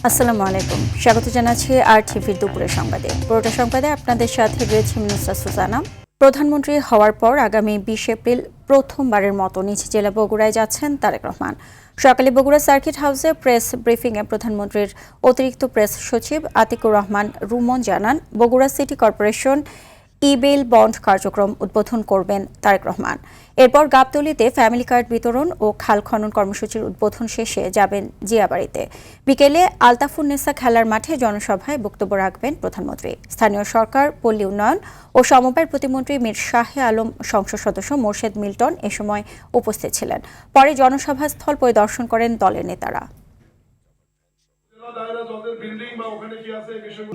আসসালামু আলাইকুম, স্বাগত জানাচ্ছি RTVর দুপুরের সংবাদে। পুরোটা সংবাদে আপনাদের সাথে রয়েছে নুসরাত সুজানা। প্রধানমন্ত্রী হওয়ার পর আগামী 20 এপ্রিল প্রথমবারের মতো নিজ জেলা বগুড়ায় যাচ্ছেন তারেক রহমান। সকালে বগুড়া সার্কিট হাউসে প্রেস ব্রিফিংয়ে প্রধানমন্ত্রীর অতিরিক্ত প্রেস সচিব আতিকুর রহমান রুমন জানান, বগুড়া সিটি কর্পোরেশন ই-বেল বন্ড কার্যক্রম উদ্বোধন করবেন তারেক রহমান। এরপর গাবতলীতে ফ্যামিলি কার্ড বিতরণ ও খাল খনন কর্মসূচির উদ্বোধন শেষে যাবেন জিয়াবাড়িতে। বিকেলে আলতাফুন্নেসা খেলার মাঠে জনসভায় বক্তব্য রাখবেন প্রধানমন্ত্রী। স্থানীয় সরকার, পল্লী উন্নয়ন ও সমবায় প্রতিমন্ত্রী মীর শাহে আলম, সংসদ সদস্য মোর্শেদ মিল্টন এ সময় উপস্থিত ছিলেন। পরে জনসভাস্থল পরিদর্শন করেন দলের নেতারা।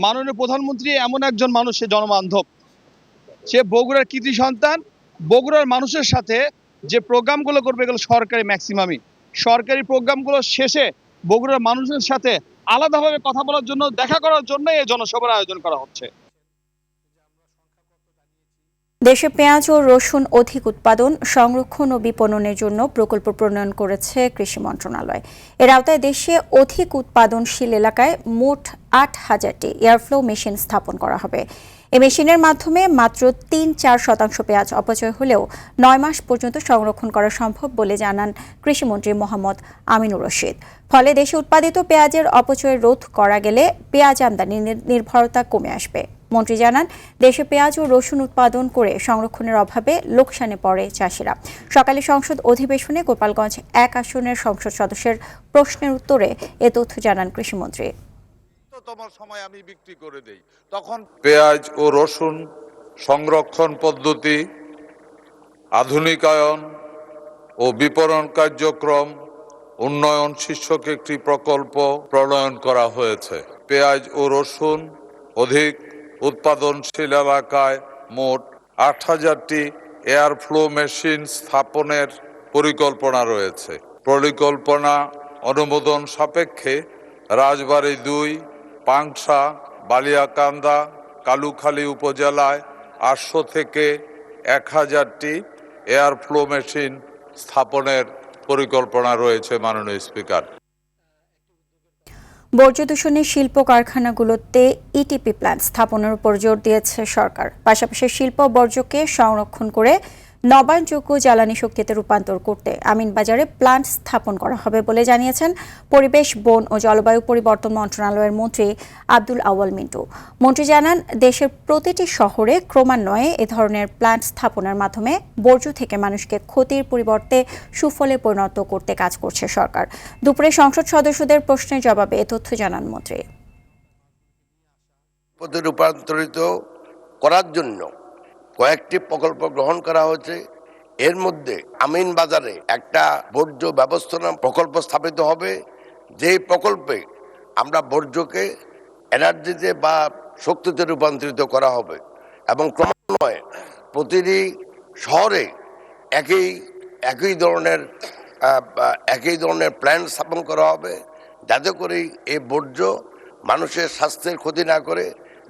মাননীয় প্রধানমন্ত্রী এমন একজন মানুষ, সে জনবান্ধব, সে বগুড়ার কৃতি সন্তান। বগুড়ার মানুষের সাথে যে প্রোগ্রামগুলো করবে এগুলো সরকারি ম্যাক্সিমামই সরকারি প্রোগ্রামগুলো শেষে বগুড়ার মানুষের সাথে আলাদাভাবে কথা বলার জন্য, দেখা করার জন্য এই জনসভার আয়োজন করা হচ্ছে। দেশে পেঁয়াজ ও রসুন অধিক উৎপাদন, সংরক্ষণ ও বিপণনের জন্য প্রকল্প প্রণয়ন করেছে কৃষি মন্ত্রণালয়। এর আওতায় দেশে অধিক উৎপাদনশীল এলাকায় মোট 8,000টি এয়ারফ্লো মেশিন স্থাপন করা হবে। এই মেশিনের মাধ্যমে মাত্র 3-4% পেঁয়াজ অপচয় হলেও 9 মাস পর্যন্ত সংরক্ষণ করা সম্ভব বলে জানান কৃষিমন্ত্রী মোহাম্মদ আমিনুর রশিদ। ফলে দেশে উৎপাদিত পেঁয়াজের অপচয় রোধ করা গেলে পেঁয়াজ আমদানি নির্ভরতা কমে আসবে। মন্ত্রী জানান, দেশে পেঁয়াজ ও রসুন উৎপাদন করে সংরক্ষণের অভাবে লোকসানে পড়ে চাষিরা। সকালে সংসদ অধিবেশনে গোপালগঞ্জ 1 আসনের সংসদ সদস্যের প্রশ্নের উত্তরে এ তথ্য জানান কৃষিমন্ত্রী। তোমার সময় আমি বিক্রি করে দেই, তখন পেঁয়াজ ও রসুন সংরক্ষণ পদ্ধতি, আধুনিকায়ন ও বিপণন কার্যক্রম উন্নয়ন শীর্ষক একটি প্রকল্প প্রণয়ন করা হয়েছে। পেঁয়াজ ও রসুন অধিক উৎপাদনশীল এলাকায় মোট 8,000টি এয়ারফ্লো মেশিন স্থাপনের পরিকল্পনা রয়েছে। পরিকল্পনা অনুমোদন সাপেক্ষে রাজবাড়ী 2, পাংশা, বালিয়াকান্দা, কালুখালী উপজেলায় 800 থেকে 1,000টি এয়ারফ্লো মেশিন স্থাপনের পরিকল্পনা রয়েছে। মাননীয় স্পিকার, বর্জ্য দূষণে শিল্প কারখানাগুলোতে ইটিপি প্ল্যান্ট স্থাপনের উপর জোর দিয়েছে সরকার। পাশাপাশি শিল্প বর্জ্যকে সংরক্ষণ করে নবায়নযোগ্য জ্বালানি শক্তিতে রূপান্তর করতে আমিনবাজারে প্ল্যান্ট স্থাপন করা হবে বলে জানিয়েছেন পরিবেশ, বন ও জলবায়ু পরিবর্তন মন্ত্রণালয়ের মন্ত্রী আব্দুল আউয়াল মিন্টু। মন্ত্রী জানান, দেশের প্রতিটি শহরে ক্রমান্বয়ে এ ধরনের প্ল্যান্ট স্থাপনের মাধ্যমে বর্জ্য থেকে মানুষকে ক্ষতির পরিবর্তে সুফলে পরিণত করতে কাজ করছে সরকার। দুপুরে সংসদ সদস্যদের প্রশ্নের জবাবে এ তথ্য জানান মন্ত্রী। রূপান্তরিত করার জন্য কয়েকটি প্রকল্প গ্রহণ করা হয়েছে। এর মধ্যে আমিনবাজারে একটা বর্জ্য ব্যবস্থাপনা প্রকল্প স্থাপিত হবে, যেই প্রকল্পে আমরা বর্জ্যকে এনার্জিতে বা শক্তিতে রূপান্তরিত করা হবে এবং ক্রমান্বয়ে প্রতিটি শহরে একই ধরনের প্ল্যান্ট স্থাপন করা হবে, যাতে করে এই বর্জ্য মানুষের স্বাস্থ্যের ক্ষতি না করে,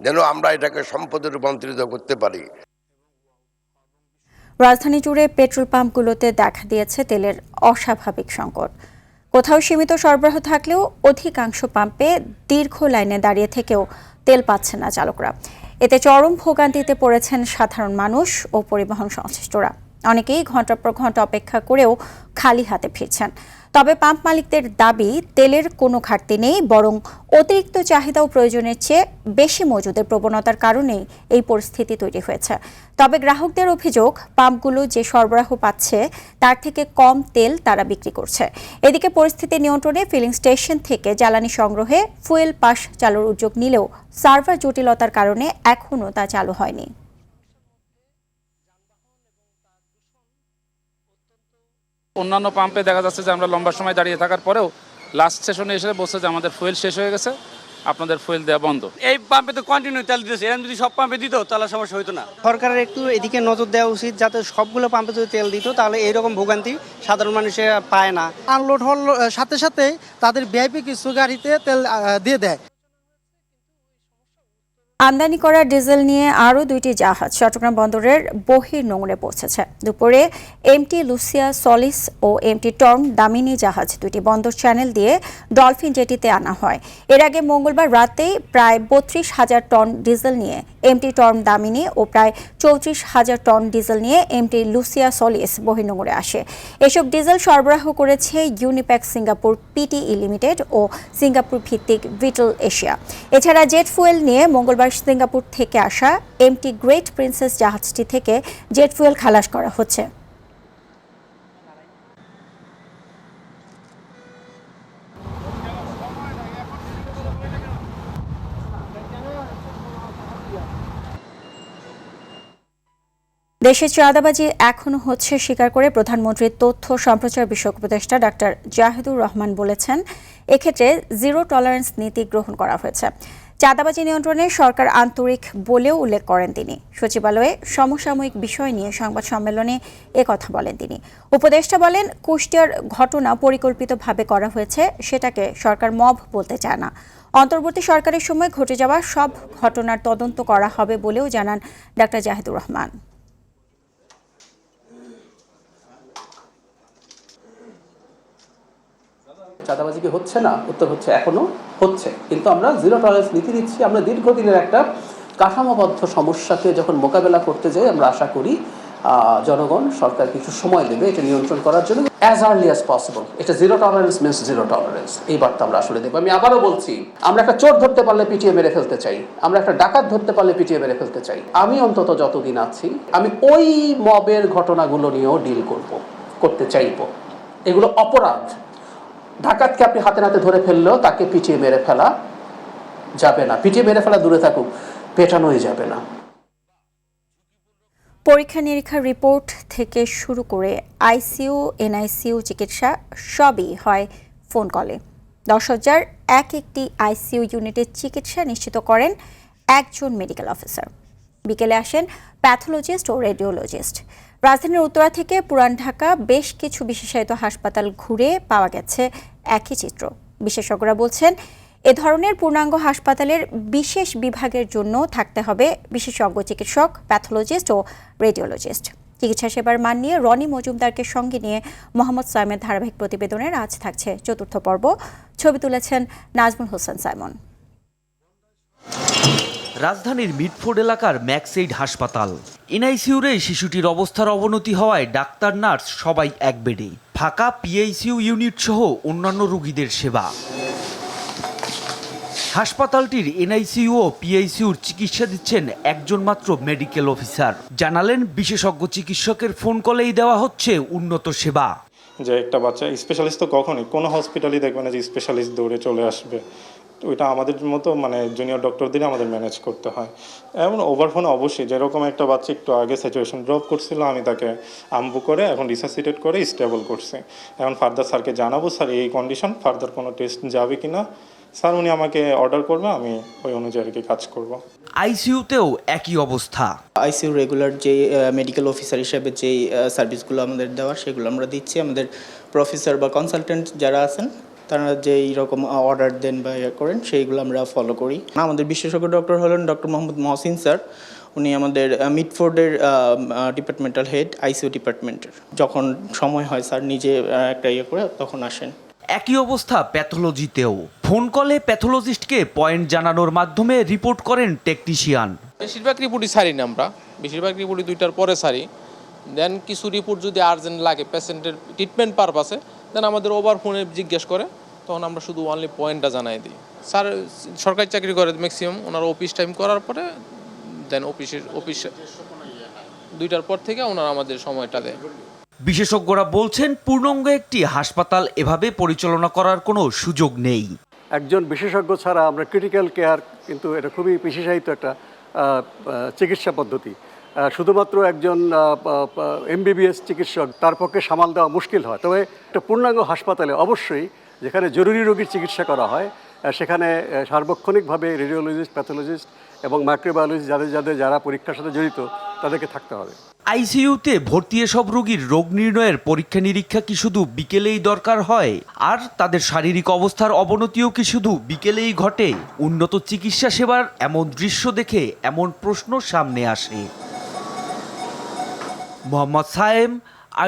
যেন আমরা এটাকে সম্পদে রূপান্তরিত করতে পারি। রাজধানী জুড়ে পেট্রোল পাম্পগুলোতে দেখা দিয়েছে তেলের অস্বাভাবিক সংকট। কোথাও সীমিত সরবরাহ থাকলেও অধিকাংশ পাম্পে দীর্ঘ লাইনে দাঁড়িয়ে থেকেও তেল পাচ্ছে না চালকরা। এতে চরম ভোগান্তিতে পড়েছেন সাধারণ মানুষ ও পরিবহন সংশ্লিষ্টরা। অনেকেই ঘন্টার পর ঘন্টা অপেক্ষা করেও খালি হাতে ফিরছেন। তবে পাম্প মালিকদের দাবি, তেলের কোনো ঘাটতি নেই, বরং অতিরিক্ত চাহিদা ও প্রয়োজনের চেয়ে বেশি মজুদের প্রবণতার কারণেই এই পরিস্থিতি তৈরি হয়েছে। তবে গ্রাহকদের অভিযোগ, পাম্পগুলো যে সরবরাহ পাচ্ছে তার থেকে কম তেল তারা বিক্রি করছে। এদিকে পরিস্থিতি নিয়ন্ত্রণে ফিলিং স্টেশন থেকে জ্বালানি সংগ্রহে ফুয়েল পাস চালুর উদ্যোগ নিলেও সার্ভার জটিলতার কারণে এখনও তা চালু হয়নি। অন্যান্য পাম্পে দেখা যাচ্ছে যে আমরা লম্বা সময় দাঁড়িয়ে থাকার পরেও লাস্ট সেশনে এসে বলছে যে আমাদের ফুয়েল শেষ হয়ে গেছে, আপনাদের ফুয়েল দেওয়া বন্ধ। এই পাম্পে তো কন্টিনিউ তেল দিতেছে, এরকম যদি সব পাম্পে দিত তাহলে সমস্যা হতো না। সরকারের একটু এদিকে নজর দেওয়া উচিত, যাতে সবগুলো পাম্পে যদি তেল দিত তাহলে এইরকম ভোগান্তি সাধারণ মানুষে পায় না। আনলোড হওয়ার সাথে সাথে তাদের ভিআইপি কিছু গাড়িতে তেল দিয়ে দেয়। আমদানি করা ডিজেল নিয়ে আরও 2টি জাহাজ চট্টগ্রাম বন্দরের বহির্নোঙরে পৌঁছেছে। দুপুরে এমটি লুসিয়া সলিস ও এমটি টর্ম দামিনী জাহাজ 2টি বন্দর চ্যানেল দিয়ে ডলফিন জেটিতে আনা হয়। এর আগে মঙ্গলবার রাতে প্রায় 32,000 টন ডিজেল নিয়ে এমটি টর্ম দামিনী ও প্রায় 34,000 টন ডিজেল নিয়ে এমটি লুসিয়া সলিস বহির্নোঙরে আসে। এসব ডিজেল সরবরাহ করেছে ইউনিপ্যাক সিঙ্গাপুর পিটিই লিমিটেড ও সিঙ্গাপুর ভিত্তিক ভিটল এশিয়া। এছাড়া জেট ফুয়েল নিয়ে মঙ্গলবার সিঙ্গাপুর থেকে আসা এমটি গ্রেট প্রিন্সেস জাহাজটি থেকে জেট ফুয়েল খালাস করা হচ্ছে। দেশে চাঁদাবাজি এখনো হচ্ছে স্বীকার করে প্রধানমন্ত্রীর তথ্য সম্প্রচার বিষয়ক উপদেষ্টা ডাক্তার জাহিদুর রহমান বলেছেন, এক্ষেত্রে জিরো টলারেন্স নীতি গ্রহণ করা হয়েছে। চাঁদাবাজি নিয়ন্ত্রণে সরকার আন্তরিক বলেও উল্লেখ করেন তিনি। সচিবালয়ে সমসাময়িক বিষয় নিয়ে সংবাদ সম্মেলনে কথা বলেন তিনি। উপদেষ্টা বলেন, কুষ্টিয়ার ঘটনা পরিকল্পিতভাবে করা হয়েছে, সেটাকে সরকার মব বলতে চায় না। অন্তর্বর্তী সরকারের সময় ঘটে যাওয়া সব ঘটনার তদন্ত করা হবে বলেও জানান ডাক্তার জাহিদুর রহমান। চাঁদাবাজি কি হচ্ছে না? উত্তর হচ্ছে এখনো হচ্ছে, কিন্তু আমরা জিরো টলারেন্স নীতি দিচ্ছি। আমরা দীর্ঘদিনের একটা কাঠামোবদ্ধ সমস্যাকে যখন মোকাবেলা করতে যাই, আমরা আশা করি জনগণ সরকার কিছু সময় দেবে এটা নিয়ন্ত্রণ করার জন্য, অ্যাজ আর্লি অ্যাজ পসিবল। এটা zero tolerance means zero tolerance, এই বার্তা আমরা আসলে দেবো। আমি আবারও বলছি, আমরা একটা চোর ধরতে পারলে পিটিয়ে মেরে ফেলতে চাই, আমরা একটা ডাকাত ধরতে পারলে পিটিয়ে মেরে ফেলতে চাই। আমি অন্তত যতদিন আছি, আমি ওই মবের ঘটনাগুলো নিয়েও ডিল করতে চাইব। এগুলো অপরাধ। ডাকাতকে আপনি হাতে নাতে ধরে ফেললেও তাকে পিটিয়ে মেরে ফেলা যাবে না। পিটিয়ে মেরে ফেলা দূরে থাকুক, পেটানোই যাবে না। পরীক্ষা নিরীক্ষার রিপোর্ট থেকে শুরু করে আইসিইউ, এনআইসিইউ চিকিৎসা সবই হয় ফোন কলে। 10,000 একটি আইসিইউ ইউনিটের চিকিৎসা নিশ্চিত করেন একজন মেডিকেল অফিসার। বিকেলে আসেন প্যাথোলজিস্ট ও রেডিওলজিস্ট। রাজধানীর উত্তরা থেকে পুরান ঢাকা বেশ কিছু বিশেষায়িত হাসপাতাল ঘুরে পাওয়া গেছে একই চিত্র। বিশেষজ্ঞরা বলছেন, এ ধরনের পূর্ণাঙ্গ হাসপাতালের বিশেষ বিভাগের জন্য থাকতে হবে বিশেষজ্ঞ চিকিৎসক, প্যাথোলজিস্ট ও রেডিওলজিস্ট। চিকিৎসা সেবার মান নিয়ে রনি মজুমদারকে সঙ্গে নিয়ে মোহাম্মদ সাইমের ধারাবাহিক প্রতিবেদনের আজ থাকছে 4র্থ পর্ব। ছবি তুলেছেন নাজমুল হোসেন সাইমন। রাজধানীর মিডফোর্ড এলাকার ম্যাক্সএইড হাসপাতাল। এনআইসিইউরে শিশুটির অবস্থার অবনতি হওয়ায় ডাক্তার, নার্স সবাই এক বেডে। ফাঁকা পিআইসিইউ ইউনিট সহ অন্যান্য রোগীদের সেবা। হাসপাতালটির এনআইসিইউ ও পিআইসিইউর চিকিৎসা দিচ্ছেন একজন মাত্র মেডিকেল অফিসার। জানালেন, বিশেষজ্ঞ চিকিৎসকের ফোন কলেই দেওয়া হচ্ছে উন্নত সেবা। যে একটা বাচ্চা স্পেশালিস্ট তো কখনই কোনো হসপিটালই দেখবে না যে স্পেশালিস্ট দৌড়ে চলে আসবে। ওইটা আমাদের মতো জুনিয়র ডক্টরদের আমাদের ম্যানেজ করতে হয়। এমন ওভারফোনে অবশ্যই, যেরকম একটা বাচ্চা একটু আগে স্যাচুরেশন ড্রপ করছিল, আমি তাকে আম্বু করে এখন রিসাসিটেট করে স্টেবল করছি। এখন ফার্দার স্যারকে জানাবো, স্যার এই কন্ডিশন, ফার্দার কোনো টেস্ট যাবে কি না। স্যার উনি আমাকে অর্ডার করবে, আমি ওই অনুযায়ী আর কি কাজ করব। আইসিইউতেও একই অবস্থা। আইসিইউ রেগুলার যে মেডিকেল অফিসার হিসেবে যেই সার্ভিসগুলো আমাদের দেওয়ার, সেগুলো আমরা দিচ্ছি। আমাদের প্রফেসর বা কনসালটেন্ট যারা আছেন, তারা যে এইরকম অর্ডার দেন বা করেন, সেইগুলো আমরা ফলো করি। আমাদের বিশেষজ্ঞ ডক্টর হলেন ডক্টর মোহাম্মদ মহসিন স্যার। উনি আমাদের মিডফোর্ডের ডিপার্টমেন্টাল হেড, আইসিইউ ডিপার্টমেন্টের। যখন সময় হয় স্যার নিজে একটা করে তখন আসেন। একই অবস্থা প্যাথোলজিতেও। ফোন কলে প্যাথোলজিস্টকে পয়েন্ট জানানোর মাধ্যমে রিপোর্ট করেন টেকনিশিয়ান। বেশিরভাগ রিপোর্টই সারি না, আমরা বেশিরভাগ রিপোর্টই 2টার পরে সারি। দেন কিছু রিপোর্ট যদি আর্জেন্ট লাগে পেশেন্টের ট্রিটমেন্ট পারপাসে, দেন আমাদের ওভার ফোনে জিজ্ঞেস করে, তখন আমরা শুধু অনলি পয়েন্টটা জানাই দিই। স্যার সরকারি চাকরি করে ম্যাক্সিমাম, ওনার অফিস টাইম করার পরে দেন অফিস 2টার পর থেকে ওনারা আমাদের সময়টা দেয়। বিশেষজ্ঞরা বলছেন, পূর্ণাঙ্গ একটি হাসপাতাল এভাবে পরিচালনা করার কোনো সুযোগ নেই। একজন বিশেষজ্ঞ ছাড়া আমরা ক্রিটিক্যাল কেয়ার, কিন্তু এটা খুবই বিশেষায়িত একটা চিকিৎসা পদ্ধতি। শুধুমাত্র একজন এমবিবিএস চিকিৎসক তার পক্ষে সামাল দেওয়া মুশকিল হয়। তবে একটা পূর্ণাঙ্গ হাসপাতালে অবশ্যই, যেখানে জরুরি রোগীর চিকিৎসা করা হয়, সেখানে সার্বক্ষণিকভাবে রেডিওলজিস্ট, প্যাথোলজিস্ট এবং মাইক্রোবায়োলজিস্ট যারা পরীক্ষার সাথে জড়িত, তাদেরকে থাকতে হবে। আইসিইউতে ভর্তি এসব রোগীর রোগ নির্ণয়ের পরীক্ষা নিরীক্ষা কি শুধু বিকেলেই দরকার হয়? আর তাদের শারীরিক অবস্থার অবনতিও কি শুধু বিকেলেই ঘটে? উন্নত চিকিৎসা সেবার এমন দৃশ্য দেখে এমন প্রশ্ন সামনে আসে। মোহাম্মদ সায়েম,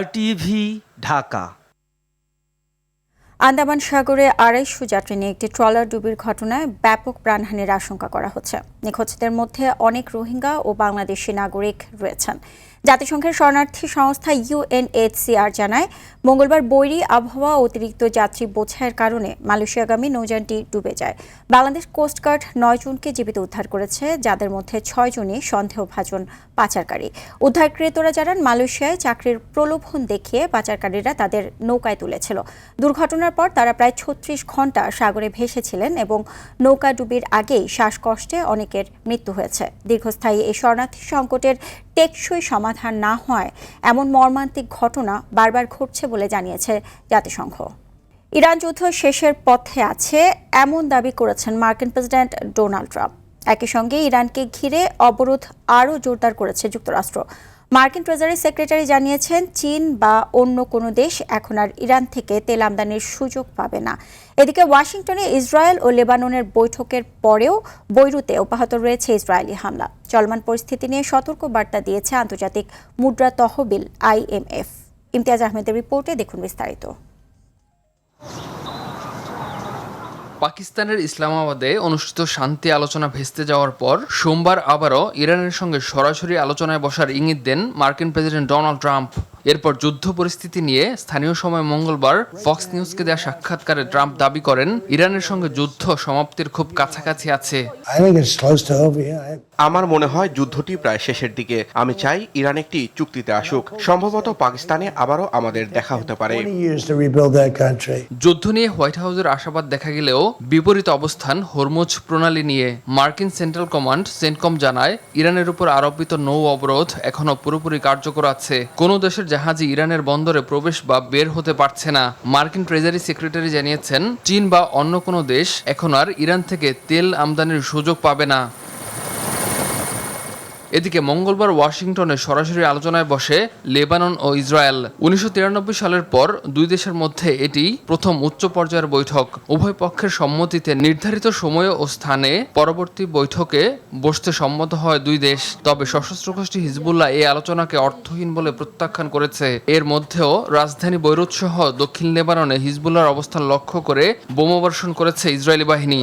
RTV, ঢাকা। আন্দামান সাগরে 250 যাত্রী নিয়ে একটি ট্রলার ডুবির ঘটনায় ব্যাপক প্রাণহানির আশঙ্কা করা হচ্ছে। নিখোঁজদের মধ্যে অনেক রোহিঙ্গা ও বাংলাদেশি নাগরিক রয়েছেন। জাতিসংঘের শরণার্থী সংস্থা UNHCR জানায়, মঙ্গলবার বৈরী আবহাওয়া অতিরিক্ত যাত্রী বোঝাইয়ের কারণে মালয়েশিয়াগামী নৌযানটি ডুবে যায়। বাংলাদেশ কোস্টগার্ড 9 জনকে জীবিত উদ্ধার করেছে, যাদের মধ্যে 6 জনই সন্দেহভাজন পাচারকারী। উদ্ধারকৃতরা জানান, মালয়েশিয়ায় চাকরির প্রলোভন দেখিয়ে পাচারকারীরা তাদের নৌকায় তুলেছিল। দুর্ঘটনার পর তারা প্রায় 36 ঘন্টা সাগরে ভেসেছিলেন এবং নৌকা ডুবির আগেই শ্বাসকষ্টে অনেকের মৃত্যু হয়েছে। দীর্ঘস্থায়ী এই শরণার্থী সংকটের টেকসই সমাধান না হয় এমন মর্মান্তিক ঘটনা বারবার ঘটছে বলে জানিয়েছে জাতিসংঘ। ইরান যুদ্ধ শেষের পথে আছে এমন দাবি করেছেন মার্কিন প্রেসিডেন্ট ডোনাল্ড ট্রাম্প। একই সঙ্গে ইরানকে ঘিরে অবরোধ আরও জোরদার করেছে যুক্তরাষ্ট্র। মার্কিন ট্রেজারি সেক্রেটারি জানিয়েছেন, চীন বা অন্য কোনো দেশ এখন আর ইরান থেকে তেল আমদানির সুযোগ পাবে না। এদিকে ওয়াশিংটনে ইসরায়েল ও লেবাননের বৈঠকের পরেও বৈরুতে অব্যাহত রয়েছে ইসরায়েলি হামলা। চলমান পরিস্থিতি নিয়ে সতর্ক বার্তা দিয়েছে আন্তর্জাতিক মুদ্রা তহবিল IMF। ইমতিয়াজ আহমেদের রিপোর্টে দেখুন বিস্তারিত। পাকিস্তানের ইসলামাবাদে অনুষ্ঠিত শান্তি আলোচনা ভেস্তে যাওয়ার পর সোমবার আবারও ইরানের সঙ্গে সরাসরি আলোচনায় বসার ইঙ্গিত দেন মার্কিন প্রেসিডেন্ট ডোনাল্ড ট্রাম্প। এরপর যুদ্ধ পরিস্থিতি নিয়ে স্থানীয় সময় মঙ্গলবার ফক্স নিউজকে দেওয়া সাক্ষাৎকারে ট্রাম্প দাবি করেন, ইরানের সঙ্গে যুদ্ধ সমাপ্তির খুব কাছাকাছি আছে। আমার মনে হয় যুদ্ধটি প্রায় শেষের দিকে। আমি চাই ইরান একটি চুক্তিতে আসুক। সম্ভবত পাকিস্তানে আবারও আমাদের দেখা হতে পারে। যুদ্ধ নিয়ে হোয়াইট হাউসের আশাবাদ দেখা গেলেও বিপরীত অবস্থান হরমুজ প্রণালী নিয়ে। মার্কিন সেন্ট্রাল কমান্ড সেন্টকম জানায়, ইরানের উপর আরোপিত নৌ অবরোধ এখনো পুরোপুরি কার্যকর আছে। কোনো দেশের জাহাজই ইরানের বন্দরে প্রবেশ বা বের হতে পারছে না। মার্কিন ট্রেজারি সেক্রেটারি জানিয়েছেন, চীন বা অন্য কোনো দেশ এখন আর ইরান থেকে তেল আমদানির সুযোগ পাবে না। এদিকে মঙ্গলবার ওয়াশিংটনে সরাসরি আলোচনায় বসে লেবানন ও ইসরায়েল। 1993 সালের পর দুই দেশের মধ্যে এটি প্রথম উচ্চ পর্যায়ের বৈঠক। উভয় পক্ষের সম্মতিতে নির্ধারিত সময় ও স্থানে পরবর্তী বৈঠকে বসতে সম্মত হয় দুই দেশ। তবে সশস্ত্র গোষ্ঠী হিজবুল্লাহ এই আলোচনাকে অর্থহীন বলে প্রত্যাখ্যান করেছে। এর মধ্যেও রাজধানী বৈরুত সহ দক্ষিণ লেবাননে হিজবুল্লাহর অবস্থান লক্ষ্য করে বোমাবর্ষণ করেছে ইসরায়েলি বাহিনী।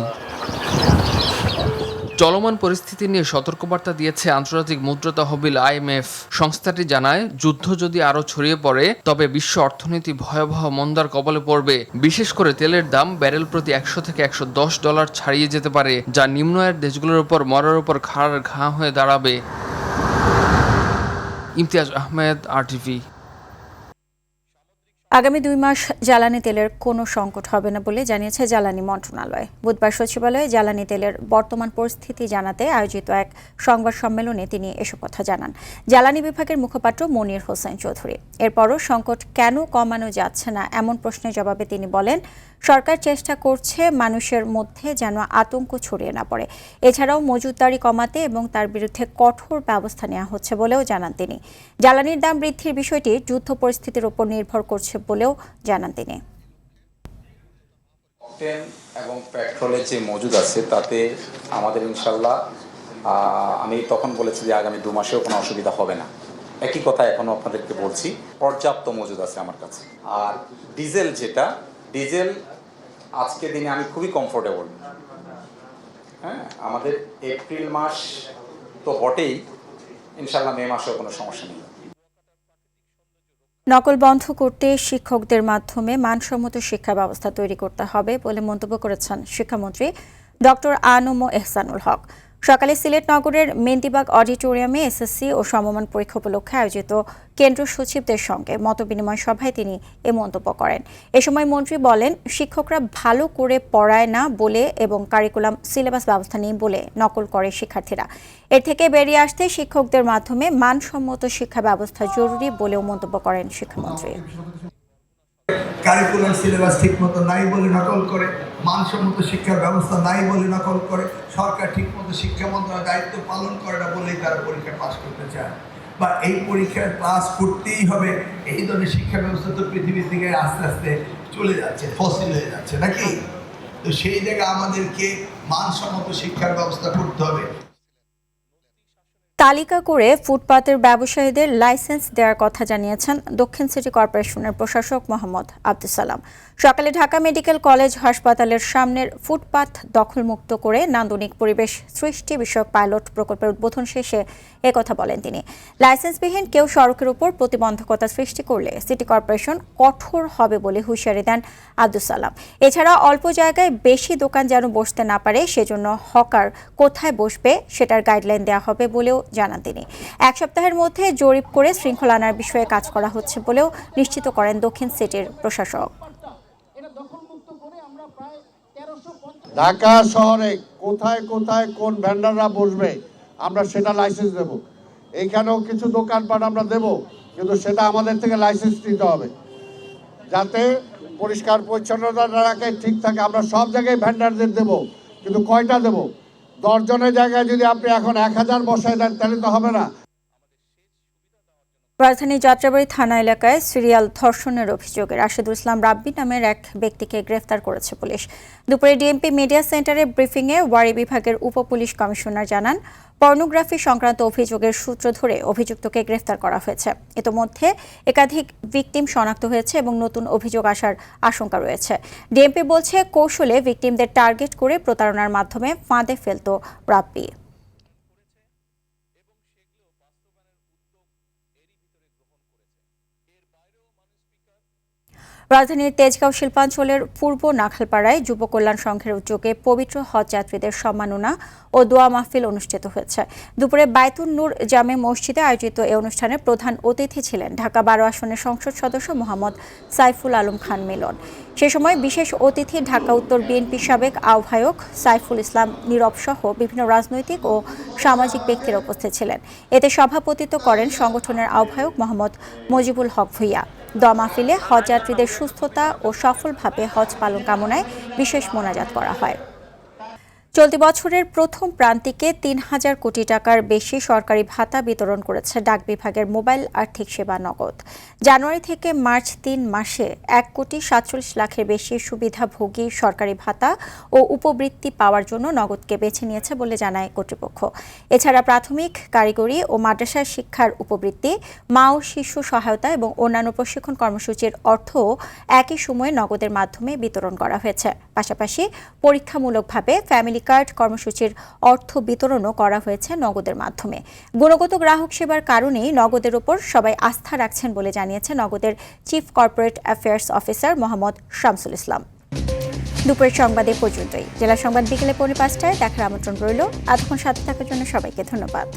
চলমান পরিস্থিতি নিয়ে সতর্কবার্তা দিয়েছে আন্তর্জাতিক মুদ্রা তহবিল IMF। সংস্থাটি জানায়, যুদ্ধ যদি আরও ছড়িয়ে পড়ে তবে বিশ্ব অর্থনীতি ভয়াবহ মন্দার কবলে পড়বে। বিশেষ করে তেলের দাম ব্যারেল প্রতি $100 থেকে $110 ছাড়িয়ে যেতে পারে, যা নিম্ন আয়ের দেশগুলোর উপর মরার উপর খাড়ার ঘা হয়ে দাঁড়াবে। ইমতিয়াজ আহমেদ, RTV। আগামী 2 মাস জ্বালানি তেলের কোনো সংকট হবে না বলে জানিয়েছে জ্বালানি মন্ত্রণালয়। বুধবার সচিবালয়ে জ্বালানি তেলের বর্তমান পরিস্থিতি জানাতে আয়োজিত এক সংবাদ সম্মেলনে তিনি এসব কথা জানান জ্বালানি বিভাগের মুখপাত্র মনির হোসেন চৌধুরী। এরপরও সংকট কেন কমানো যাচ্ছে না এমন প্রশ্নের জবাবে তিনি বলেন, সরকার চেষ্টা করছে মানুষের মধ্যে যেন আতঙ্ক ছড়িয়ে না পড়ে। এছাড়াও মজুতদারি কমাতে এবং তার বিরুদ্ধে কঠোর ব্যবস্থা নেওয়া হচ্ছে বলেও জানান তিনি। জ্বালানির দাম বৃদ্ধির বিষয়টি যুদ্ধ পরিস্থিতির উপর নির্ভর করছে বলেও জানান তিনি। অকটেন এবং পেট্রোলের যে মজুদ আছে তাতে আমাদের ইনশাল্লাহ আমি তখন বলেছি যে আগামী 2 মাসেও কোনো অসুবিধা হবে না। একই কথা এখনও আপনাদেরকে বলছি, পর্যাপ্ত মজুদ আছে আমার কাছে। আর ডিজেল ডিজেল আজকে দিনে আমি খুবই কমফোর্টেবল। হ্যাঁ, আমাদের এপ্রিল মাস তো বটেই, ইনশাল্লাহ মে মাসেও কোনো সমস্যা নেই। নকল বন্ধ করতে শিক্ষকদের মাধ্যমে মানসম্মত শিক্ষা ব্যবস্থা তৈরি করতে হবে বলে মন্তব্য করেছেন শিক্ষামন্ত্রী ডক্টর আ.ন.ম এহসানুল হক। সকালে সিলেট নগরের মেন্দিবাগ অডিটোরিয়ামে SSC ও সমমান পরীক্ষা উপলক্ষে আয়োজিত কেন্দ্র সচিবদের সঙ্গে মতবিনিময় সভায় তিনি এ মন্তব্য করেন। এ সময় মন্ত্রী বলেন, শিক্ষকরা ভালো করে পড়ায় না বলে এবং কারিকুলাম সিলেবাস ব্যবস্থা নেই বলে নকল করে শিক্ষার্থীরা। এর থেকে বেরিয়ে আসতে শিক্ষকদের মাধ্যমে মানসম্মত শিক্ষা ব্যবস্থা জরুরি বলেও মন্তব্য করেন শিক্ষামন্ত্রী। কারিকুলাম সিলেবাস ঠিকমতো নাই বলে নকল করে, মানসম্মত শিক্ষা ব্যবস্থা নাই বলে নকল করে, সরকার ঠিকমতো শিক্ষা মন্ত্রণালয়ের দায়িত্ব পালন করে না বলেই তারা পরীক্ষা পাস করতে চায়। বা এই পরীক্ষায় পাস করতেই হবে, এই ধরনের শিক্ষা ব্যবস্থা তো পৃথিবীর দিকে আস্তে আস্তে চলে যাচ্ছে, ফসিল হয়ে যাচ্ছে নাকি? তো সেই জায়গায় আমাদেরকে মানসম্মত শিক্ষার ব্যবস্থা করতে হবে। তালিকা করে ফুটপাতের ব্যবসায়ীদের লাইসেন্স দেওয়ার কথা জানিয়েছেন দক্ষিণ সিটি কর্পোরেশনের প্রশাসক মোহাম্মদ আব্দুস সালাম। সকালে ঢাকা মেডিকেল কলেজ হাসপাতালের সামনের ফুটপাত দখলমুক্ত করে নান্দনিক পরিবেশ সৃষ্টি বিষয়ক পাইলট প্রকল্পের উদ্বোধন শেষে একথা বলেন তিনি। লাইসেন্সবিহীন কেউ সড়কের উপর প্রতিবন্ধকতা সৃষ্টি করলে সিটি কর্পোরেশন কঠোর হবে বলে হুঁশিয়ারি দেন আব্দুস সালাম। এছাড়া অল্প জায়গায় বেশি দোকান যেন বসতে না পারে, সেজন্য হকার কোথায় বসবে সেটার গাইডলাইন দেওয়া হবে বলেও জানান তিনি। এক সপ্তাহের মধ্যে জরিপ করে শৃঙ্খলা আনার বিষয়ে কাজ করা হচ্ছে বলেও নিশ্চিত করেন দক্ষিণ সিটির প্রশাসক। ঢাকা শহরে কোথায় কোথায় কোন ভেন্ডাররা বসবে আমরা সেটা লাইসেন্স দেব। এইখানেও কিছু দোকানপাট আমরা দেব, কিন্তু সেটা আমাদের থেকে লাইসেন্স নিতে হবে যাতে পরিষ্কার পরিচ্ছন্নতা রাখায় ঠিক থাকে। আমরা সব জায়গায় ভেন্ডারদের দেব, কিন্তু কয়টা দেব? 10 জনের জায়গায় যদি আপনি এখন 1000 বসায় দেন তাহলে তো হবে না। রাজধানীর যাত্রাবাড়ী থানা এলাকায় সিরিয়াল ধর্ষণের অভিযোগে রাশেদুল ইসলাম রাব্বি নামের এক ব্যক্তিকে গ্রেফতার করেছে পুলিশ। দুপুরে ডিএমপি মিডিয়া সেন্টারে ব্রিফিংয়ে ওয়ারি বিভাগের উপপুলিশ কমিশনার জানান, পর্নোগ্রাফি সংক্রান্ত অভিযোগের সূত্র ধরে অভিযুক্তকে গ্রেফতার করা হয়েছে। ইতোমধ্যে একাধিক ভিকটিম শনাক্ত হয়েছে এবং নতুন অভিযোগ আসার আশঙ্কা রয়েছে। ডিএমপি বলছে, কৌশলে ভিকটিমদের টার্গেট করে প্রতারণার মাধ্যমে ফাঁদে ফেলত রাব্বি। রাজধানীর তেজগাঁও শিল্পাঞ্চলের পূর্ব নাখালপাড়ায় যুব কল্যাণ সংঘের উদ্যোগে পবিত্র হজ যাত্রীদের সম্মাননা ও দোয়া মাহফিল অনুষ্ঠিত হয়েছে। দুপুরে বায়তুন নূর জামে মসজিদে আয়োজিত এই অনুষ্ঠানে প্রধান অতিথি ছিলেন ঢাকা 12 আসনের সংসদ সদস্য মোহাম্মদ সাইফুল আলম খান মিলন। সে সময় বিশেষ অতিথি ঢাকা উত্তর বিএনপি সাবেক আহ্বায়ক সাইফুল ইসলাম নীরব সহ বিভিন্ন রাজনৈতিক ও সামাজিক ব্যক্তিরা উপস্থিত ছিলেন। এতে সভাপতিত্ব করেন সংগঠনের আহ্বায়ক মোহাম্মদ মজিবুল হক ভুইয়া। দোয়া মাহফিলে হজযাত্রীদের সুস্থতা ও সফলভাবে হজ পালন কামনায় বিশেষ মোনাজাত করা হয়। চলতি বছরের প্রথম প্রান্তিকে 3000 কোটি টাকার বেশি সরকারি ভাতা বিতরণ করেছে ডাক বিভাগের মোবাইল আর্থিক সেবা নগদ। জানুয়ারি থেকে মার্চ 3 মাসে 1,47 লাখের বেশি সুবিধাভোগী সরকারি ভাতা ও উপবৃত্তি পাওয়ার জন্য নগদকে বেছে নিয়েছে বলে জানায় কর্তৃপক্ষ। এছাড়া প্রাথমিক, কারিগরি ও মাদ্রাসা শিক্ষার উপবৃত্তি, মা ও শিশু সহায়তা এবং অন্যান্য প্রশিক্ষণ কর্মসূচির অর্থ একই সময়ে নগদের মাধ্যমে বিতরণ করা হয়েছে। পাশাপাশি পরীক্ষামূলকভাবে ফ্যামিলি কার্ড কর্মসূচির অর্থ বিতরণও করা হয়েছে নগদের মাধ্যমে। গুণগত গ্রাহক সেবার কারণেই নগদের উপর সবাই আস্থা রাখছেন বলে জানিয়েছে নগদের chief corporate affairs officer Mohammad Shamsul Islam. দুপুরের সংবাদে পর্যন্তই। জেলা সংবাদ বিকেলে 5:45টায় দেখার আমন্ত্রণ রইল। এতক্ষণ সাথে থাকার জন্য সবাইকে ধন্যবাদ।